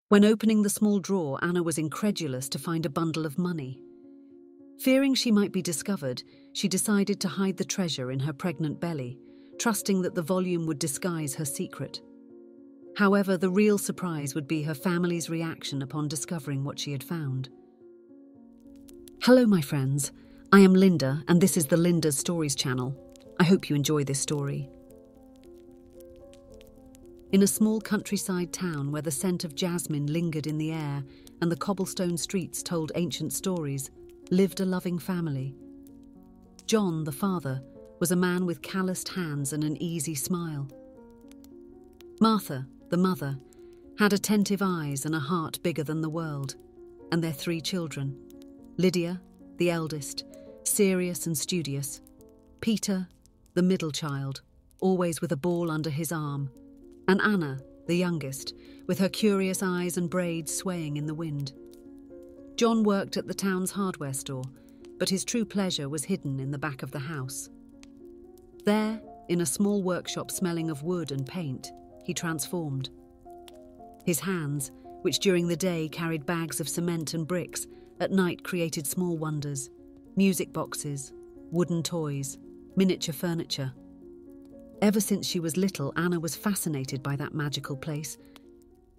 When opening the small drawer, Anna was incredulous to find a bundle of money. Fearing she might be discovered, she decided to hide the treasure in her pregnant belly, trusting that the volume would disguise her secret. However, the real surprise would be her family's reaction upon discovering what she had found. Hello, my friends. I am Linda, and this is the Linda's Stories channel. I hope you enjoy this story. In a small countryside town where the scent of jasmine lingered in the air and the cobblestone streets told ancient stories, lived a loving family. John, the father, was a man with calloused hands and an easy smile. Martha, the mother, had attentive eyes and a heart bigger than the world, and their 3 children. Lydia, the eldest, serious and studious. Peter, the middle child, always with a ball under his arm. And Anna, the youngest, with her curious eyes and braids swaying in the wind. John worked at the town's hardware store, but his true pleasure was hidden in the back of the house. There, in a small workshop smelling of wood and paint, he transformed. His hands, which during the day carried bags of cement and bricks, at night created small wonders, music boxes, wooden toys, miniature furniture. Ever since she was little, Anna was fascinated by that magical place.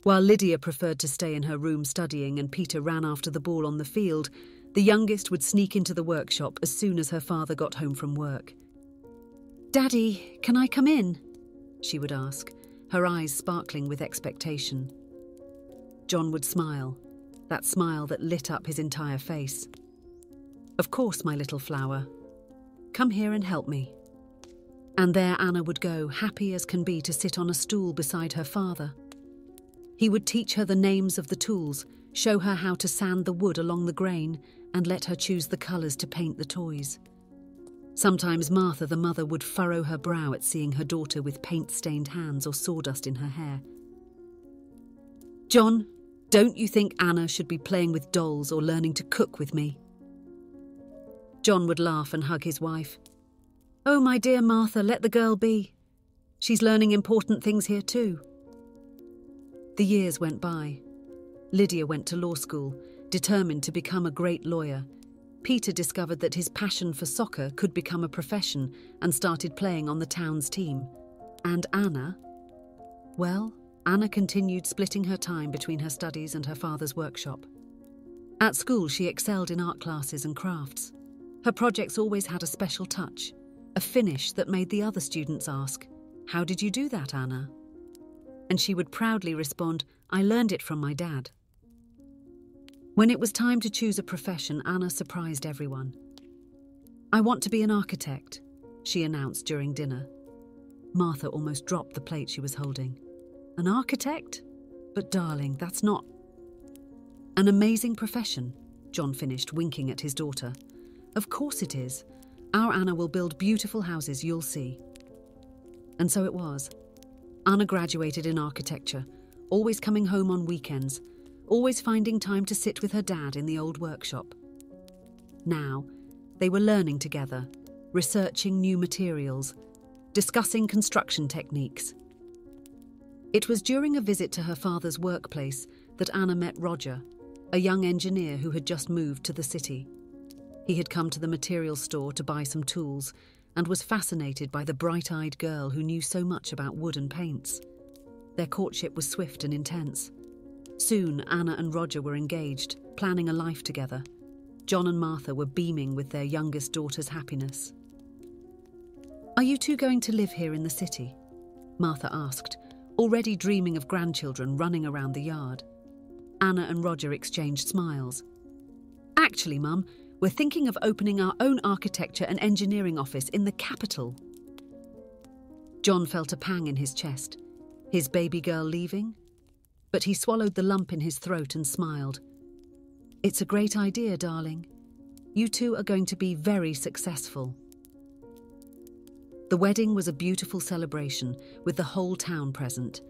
While Lydia preferred to stay in her room studying and Peter ran after the ball on the field, the youngest would sneak into the workshop as soon as her father got home from work. "Daddy, can I come in?" she would ask, her eyes sparkling with expectation. John would smile, that smile that lit up his entire face. "Of course, my little flower. Come here and help me." And there Anna would go, happy as can be, to sit on a stool beside her father. He would teach her the names of the tools, show her how to sand the wood along the grain, and let her choose the colours to paint the toys. Sometimes Martha, the mother, would furrow her brow at seeing her daughter with paint-stained hands or sawdust in her hair. "John, don't you think Anna should be playing with dolls or learning to cook with me?" John would laugh and hug his wife. "Oh, my dear Martha, let the girl be. She's learning important things here too." The years went by. Lydia went to law school, determined to become a great lawyer. Peter discovered that his passion for soccer could become a profession and started playing on the town's team. And Anna? Well, Anna continued splitting her time between her studies and her father's workshop. At school, she excelled in art classes and crafts. Her projects always had a special touch, a finish that made the other students ask, "How did you do that, Anna?" And she would proudly respond, "I learned it from my dad." When it was time to choose a profession, Anna surprised everyone. "I want to be an architect," she announced during dinner. Martha almost dropped the plate she was holding. "An architect? But darling, that's not..." "An amazing profession," John finished, winking at his daughter. "Of course it is. Our Anna will build beautiful houses, you'll see." And so it was. Anna graduated in architecture, always coming home on weekends, always finding time to sit with her dad in the old workshop. Now, they were learning together, researching new materials, discussing construction techniques. It was during a visit to her father's workplace that Anna met Roger, a young engineer who had just moved to the city. He had come to the materials store to buy some tools and was fascinated by the bright-eyed girl who knew so much about wood and paints. Their courtship was swift and intense. Soon, Anna and Roger were engaged, planning a life together. John and Martha were beaming with their youngest daughter's happiness. "Are you two going to live here in the city?" Martha asked, already dreaming of grandchildren running around the yard. Anna and Roger exchanged smiles. "Actually, Mum, we're thinking of opening our own architecture and engineering office in the capital." John felt a pang in his chest. His baby girl leaving? But he swallowed the lump in his throat and smiled. "It's a great idea, darling. You two are going to be very successful." The wedding was a beautiful celebration, with the whole town present.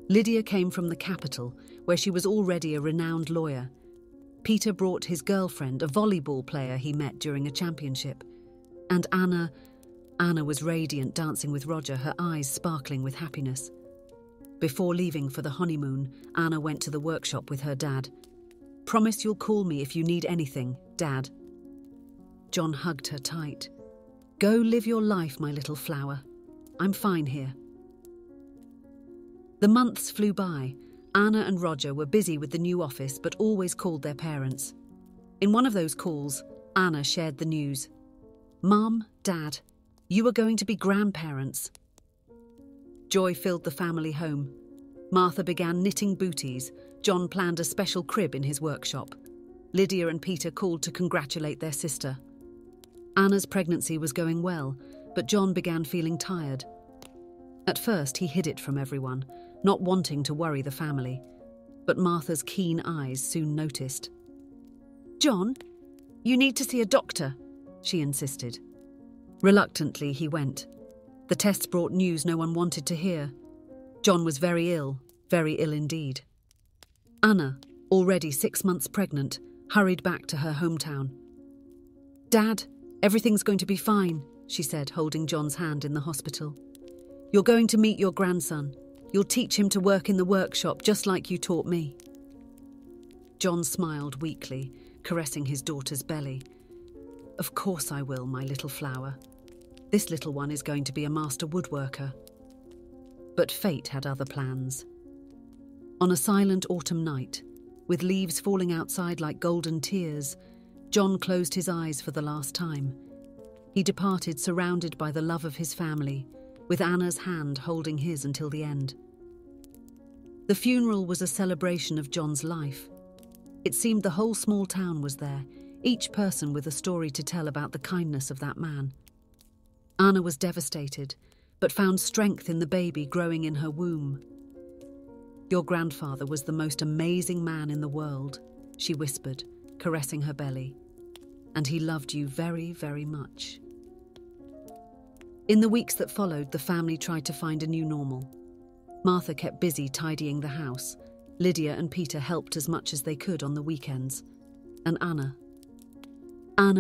Lydia came from the capital, where she was already a renowned lawyer. Peter brought his girlfriend, a volleyball player he met during a championship. And Anna was radiant, dancing with Roger, her eyes sparkling with happiness. Before leaving for the honeymoon, Anna went to the workshop with her dad. "Promise you'll call me if you need anything, Dad." John hugged her tight. "Go live your life, my little flower. I'm fine here." The months flew by. Anna and Roger were busy with the new office but always called their parents. In one of those calls, Anna shared the news. "Mum, Dad, you are going to be grandparents." Joy filled the family home. Martha began knitting booties. John planned a special crib in his workshop. Lydia and Peter called to congratulate their sister. Anna's pregnancy was going well, but John began feeling tired. At first, he hid it from everyone, not wanting to worry the family. But Martha's keen eyes soon noticed. "John, you need to see a doctor," she insisted. Reluctantly, he went. The tests brought news no one wanted to hear. John was very ill indeed. Anna, already 6 months pregnant, hurried back to her hometown. "Dad, everything's going to be fine," she said, holding John's hand in the hospital. "You're going to meet your grandson. You'll teach him to work in the workshop just like you taught me." John smiled weakly, caressing his daughter's belly. "Of course I will, my little flower. This little one is going to be a master woodworker." But fate had other plans. On a silent autumn night, with leaves falling outside like golden tears, John closed his eyes for the last time. He departed surrounded by the love of his family, with Anna's hand holding his until the end. The funeral was a celebration of John's life. It seemed the whole small town was there, each person with a story to tell about the kindness of that man. Anna was devastated, but found strength in the baby growing in her womb. "Your grandfather was the most amazing man in the world," she whispered, caressing her belly. "And he loved you very, very much." In the weeks that followed, the family tried to find a new normal. Martha kept busy tidying the house. Lydia and Peter helped as much as they could on the weekends. And Anna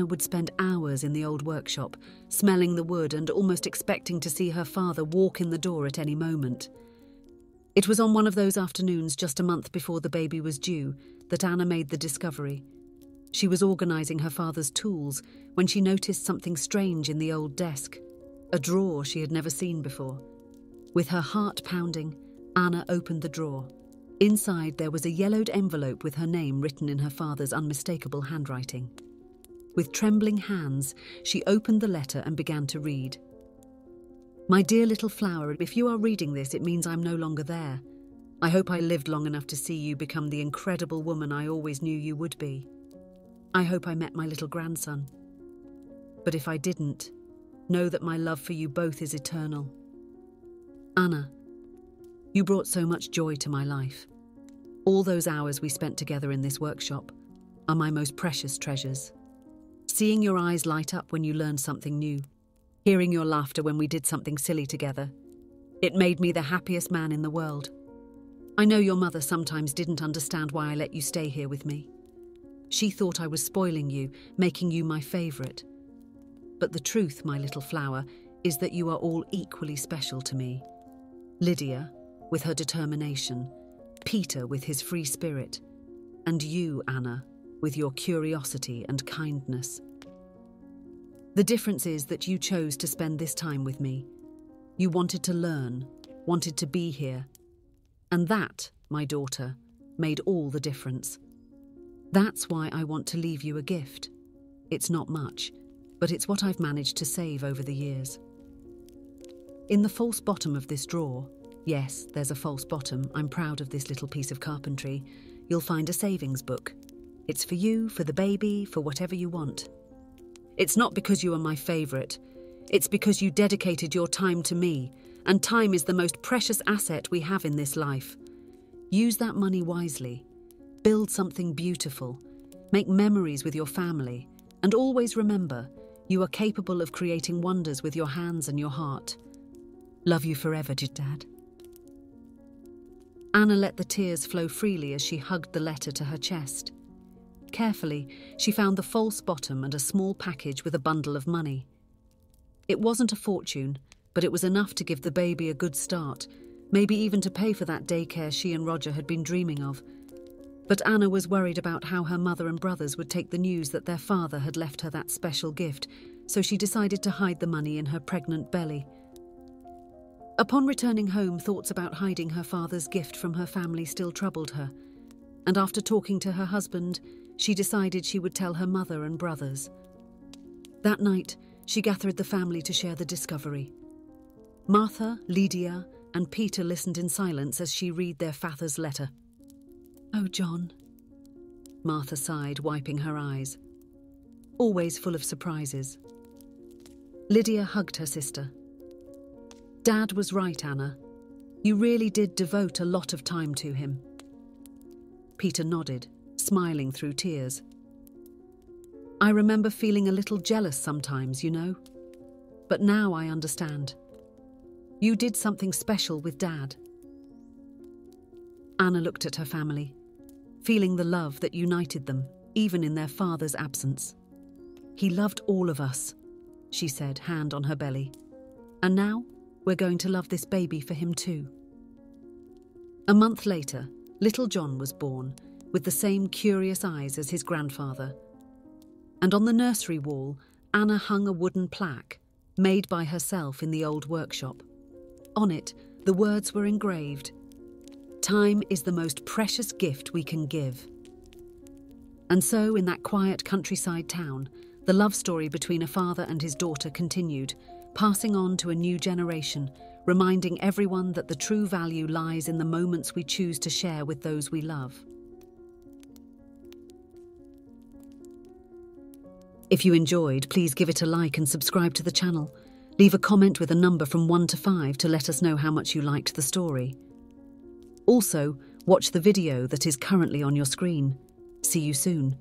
would spend hours in the old workshop, smelling the wood and almost expecting to see her father walk in the door at any moment. It was on one of those afternoons just a month before the baby was due that Anna made the discovery. She was organising her father's tools when she noticed something strange in the old desk, a drawer she had never seen before. With her heart pounding, Anna opened the drawer. Inside there was a yellowed envelope with her name written in her father's unmistakable handwriting. With trembling hands, she opened the letter and began to read. "My dear little flower, if you are reading this, it means I'm no longer there. I hope I lived long enough to see you become the incredible woman I always knew you would be. I hope I met my little grandson. But if I didn't, know that my love for you both is eternal. Anna, you brought so much joy to my life. All those hours we spent together in this workshop are my most precious treasures. Seeing your eyes light up when you learned something new, hearing your laughter when we did something silly together, it made me the happiest man in the world. I know your mother sometimes didn't understand why I let you stay here with me. She thought I was spoiling you, making you my favourite. But the truth, my little flower, is that you are all equally special to me. Lydia, with her determination, Peter with his free spirit, and you, Anna, with your curiosity and kindness. The difference is that you chose to spend this time with me. You wanted to learn, wanted to be here. And that, my daughter, made all the difference. That's why I want to leave you a gift. It's not much, but it's what I've managed to save over the years. In the false bottom of this drawer, yes, there's a false bottom, I'm proud of this little piece of carpentry, you'll find a savings book. It's for you, for the baby, for whatever you want. It's not because you are my favourite. It's because you dedicated your time to me, and time is the most precious asset we have in this life. Use that money wisely. Build something beautiful. Make memories with your family. And always remember, you are capable of creating wonders with your hands and your heart. Love you forever, dear Dad. Anna let the tears flow freely as she hugged the letter to her chest. Carefully, she found the false bottom and a small package with a bundle of money. It wasn't a fortune, but it was enough to give the baby a good start, maybe even to pay for that daycare she and Roger had been dreaming of. But Anna was worried about how her mother and brothers would take the news that their father had left her that special gift, so she decided to hide the money in her pregnant belly. Upon returning home, thoughts about hiding her father's gift from her family still troubled her, and after talking to her husband, she decided she would tell her mother and brothers. That night, she gathered the family to share the discovery. Martha, Lydia, and Peter listened in silence as she read their father's letter. "Oh, John," Martha sighed, wiping her eyes. Always full of surprises. Lydia hugged her sister. "Dad was right, Anna. You really did devote a lot of time to him." Peter nodded, smiling through tears. "I remember feeling a little jealous sometimes, you know. But now I understand. You did something special with Dad." Anna looked at her family, feeling the love that united them, even in their father's absence. "He loved all of us," she said, hand on her belly. "And now we're going to love this baby for him too." A month later, little John was born, with the same curious eyes as his grandfather. And on the nursery wall, Anna hung a wooden plaque, made by herself in the old workshop. On it, the words were engraved, "Time is the most precious gift we can give." And so, in that quiet countryside town, the love story between a father and his daughter continued, passing on to a new generation, reminding everyone that the true value lies in the moments we choose to share with those we love. If you enjoyed, please give it a like and subscribe to the channel. Leave a comment with a number from 1 to 5 to let us know how much you liked the story. Also, watch the video that is currently on your screen. See you soon.